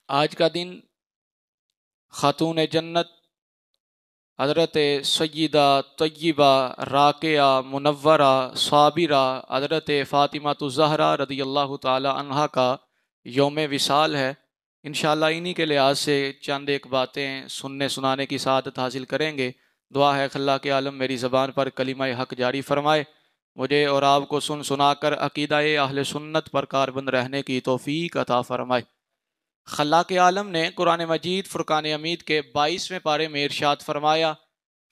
آج کا دن خاتون جنت حضرت سیدہ طیبہ راقیہ منورہ صابرہ حضرت فاطمہ الزہرا رضی اللہ تعالی عنہا کا یوم وصال ہے۔ انشاءاللہ انہی کے لحاظ سے چند ایک باتیں سننے سنانے کی سعادت حاصل کریں گے۔ دعا ہے کہ اللہ کے عالم میری زبان پر کلمہ حق جاری فرمائے، مجھے اور آپ کو سن سنا کر عقیدہ اہل سنت پر کاربند رہنے کی توفیق عطا فرمائے۔ خلاق عالم نے قرآن مجید فرقان حمید کے 22ویں پارے میں ارشاد فرمایا،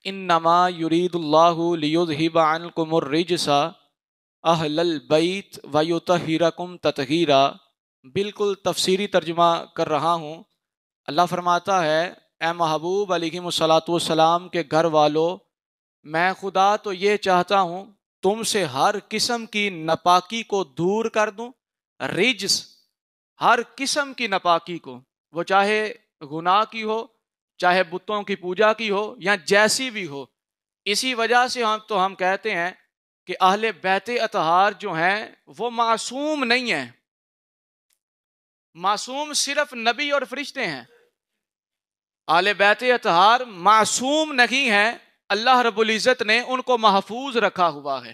انما یرید اللہ لیذہب عنکم الرجس اہل البیت ویطہرکم تطہیرا۔ بالکل تفسیری ترجمہ کر رہا ہوں۔ اللہ فرماتا ہے، اے محبوب علیہ الصلاۃ والسلام کے گھر والو، میں خدا تو یہ چاہتا ہوں تم سے ہر قسم کی ناپاکی کو دور کر دوں۔ رجس، ہر قسم کی ناپاکی کو، وہ چاہے گناہ کی ہو، چاہے بتوں کی پوجا کی ہو، یا جیسی بھی ہو۔ اسی وجہ سے ہم کہتے ہیں کہ اہل بیت اطہار جو ہیں وہ معصوم نہیں ہیں۔ معصوم صرف نبی اور فرشتے ہیں، اہل بیت اطہار معصوم نہیں ہیں۔ اللہ رب العزت نے ان کو محفوظ رکھا ہوا ہے،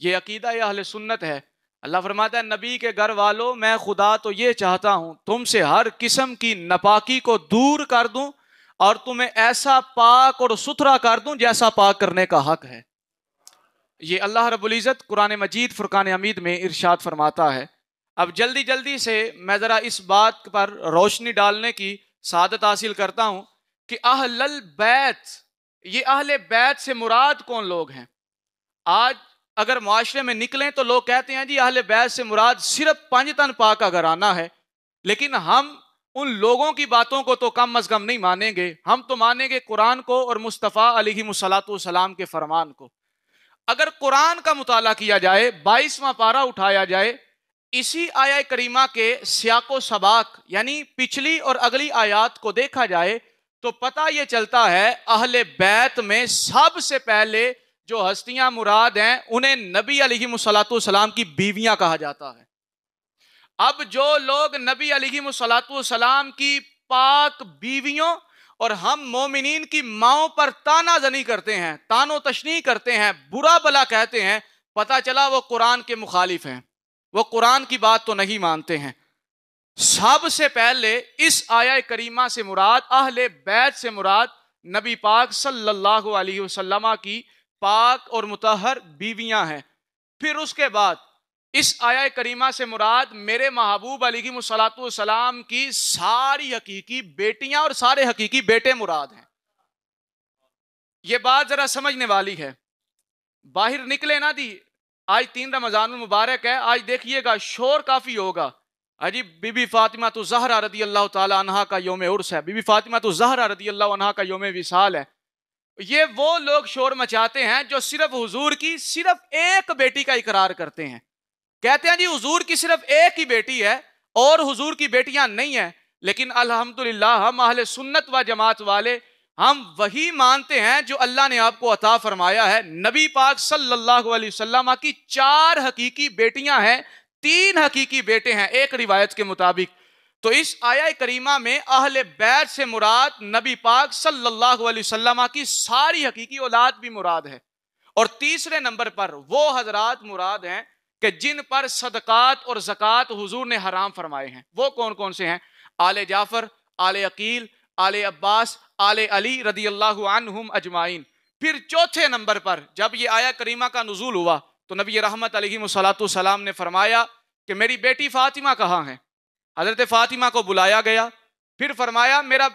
یہ عقیدہ اہل سنت ہے۔ اللہ فرماتا ہے، نبی کے گھر والوں، میں خدا تو یہ چاہتا ہوں تم سے ہر قسم کی ناپاکی کو دور کر دوں اور تمہیں ایسا پاک اور ستھرا کر دوں جیسا پاک کرنے کا حق ہے۔ یہ اللہ رب العزت قرآن مجید فرقان حمید میں ارشاد فرماتا ہے۔ اب جلدی جلدی سے میں ذرا اس بات پر روشنی ڈالنے کی سعادت حاصل کرتا ہوں کہ اہل البیت، یہ اہل بیت سے مراد کون لوگ ہیں؟ آج اگر معاشرے میں نکلیں تو لوگ کہتے ہیں جی اہل بیت سے مراد صرف 5 تن پاک کا گھرانہ ہے، لیکن ہم ان لوگوں کی باتوں کو تو کم از کم نہیں مانیں گے، ہم تو مانیں گے قرآن کو اور مصطفیٰ علیہ الصلاۃ والسلام کے فرمان کو۔ اگر قرآن کا مطالعہ کیا جائے، 22واں پارہ اٹھایا جائے، اسی آیہ کریمہ کے سیاق و سباق یعنی پچھلی اور اگلی آیات کو دیکھا جائے تو پتہ یہ چلتا ہے اہل بیت میں سب سے پہلے جو ہستیاں مراد ہیں انہیں نبی علیہ الصلاۃ والسلام کی بیویاں کہا جاتا ہے۔ اب جو لوگ نبی علیہ الصلاۃ والسلام کی پاک بیویوں اور ہم مومنین کی ماؤں پر تانا زنی کرتے ہیں، تان و تشنیع کرتے ہیں، برا بلا کہتے ہیں، پتہ چلا وہ قرآن کے مخالف ہیں، وہ قرآن کی بات تو نہیں مانتے ہیں۔ سب سے پہلے اس آیہ کریمہ سے مراد، اہل بیت سے مراد نبی پاک صلی اللہ علیہ وسلم کی پاک اور مطہر بیویاں ہیں۔ پھر اس کے بعد اس آیہ کریمہ سے مراد میرے محبوب علیہ الصلاۃ والسلام کی ساری حقیقی بیٹیاں اور سارے حقیقی بیٹے مراد ہیں۔ یہ بات ذرا سمجھنے والی ہے۔ باہر نکلے نا دی، آج 3 رمضان المبارک ہے، آج دیکھیے گا شور کافی ہوگا۔ جی بی بی فاطمہ الزہرا رضی اللہ تعالی عنہا کا یوم عرس ہے، بی بی فاطمہ الزہرا رضی اللہ عنہا کا یوم وصال ہے۔ یہ وہ لوگ شور مچاتے ہیں جو صرف حضور کی صرف ایک بیٹی کا اقرار کرتے ہیں، کہتے ہیں جی حضور کی صرف ایک ہی بیٹی ہے اور حضور کی بیٹیاں نہیں ہیں۔ لیکن الحمدللہ ہم اہل سنت و جماعت والے ہم وہی مانتے ہیں جو اللہ نے آپ کو عطا فرمایا ہے۔ نبی پاک صلی اللہ علیہ وسلم کی 4 حقیقی بیٹیاں ہیں، 3 حقیقی بیٹے ہیں ایک روایت کے مطابق۔ تو اس آیہ کریمہ میں اہل بیت سے مراد نبی پاک صلی اللہ علیہ وسلم کی ساری حقیقی اولاد بھی مراد ہے۔ اور تیسرے نمبر پر وہ حضرات مراد ہیں کہ جن پر صدقات اور زکوٰۃ حضور نے حرام فرمائے ہیں۔ وہ کون کون سے ہیں؟ آل جعفر، آل عقیل، آل عباس، آل علی رضی اللہ عنہم اجمعین۔ پھر چوتھے نمبر پر جب یہ آیہ کریمہ کا نزول ہوا تو نبی رحمت علیہ الصلاۃ والسلام نے فرمایا کہ میری بیٹی فاطمہ کہاں ہے؟ حضرت فاطمہ کو بلایا گیا۔ پھر فرمایا میرا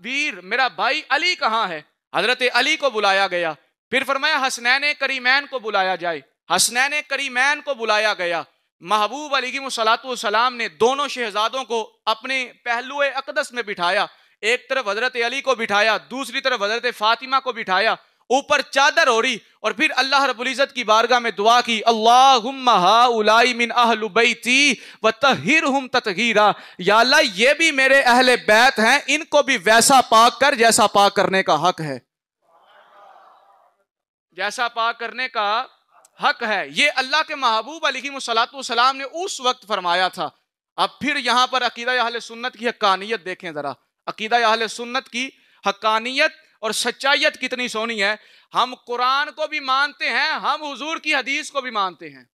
ویر، میرا بھائی علی کہاں ہے؟ حضرت علی کو بلایا گیا۔ پھر فرمایا حسنین کریمین کو بلایا جائے، حسنین کریمین کو بلایا گیا۔ محبوب علیہ الصلاۃ والسلام نے دونوں شہزادوں کو اپنے پہلو اقدس میں بٹھایا، ایک طرف حضرت علی کو بٹھایا، دوسری طرف حضرت فاطمہ کو بٹھایا، اوپر چادر اوڑھی، اور پھر اللہ رب العزت کی بارگاہ میں دعا کی، اللہم ہؤلاء من اہل بیتی وطہرہم تطہیرا، یا اللہ یہ بھی میرے اہل بیت ہیں، ان کو بھی ویسا پاک کر جیسا پاک کرنے کا حق ہے، جیسا پاک کرنے کا حق ہے۔ یہ اللہ کے محبوب علیہ الصلاۃ والسلام نے اس وقت فرمایا تھا۔ اب پھر یہاں پر عقیدہ اہل سنت کی حقانیت دیکھیں ذرا، عقیدہ اہل سنت کی حقانیت اور سچائیت کتنی سونی ہے. ہم قرآن کو بھی مانتے ہیں، ہم حضور کی حدیث کو بھی مانتے ہیں.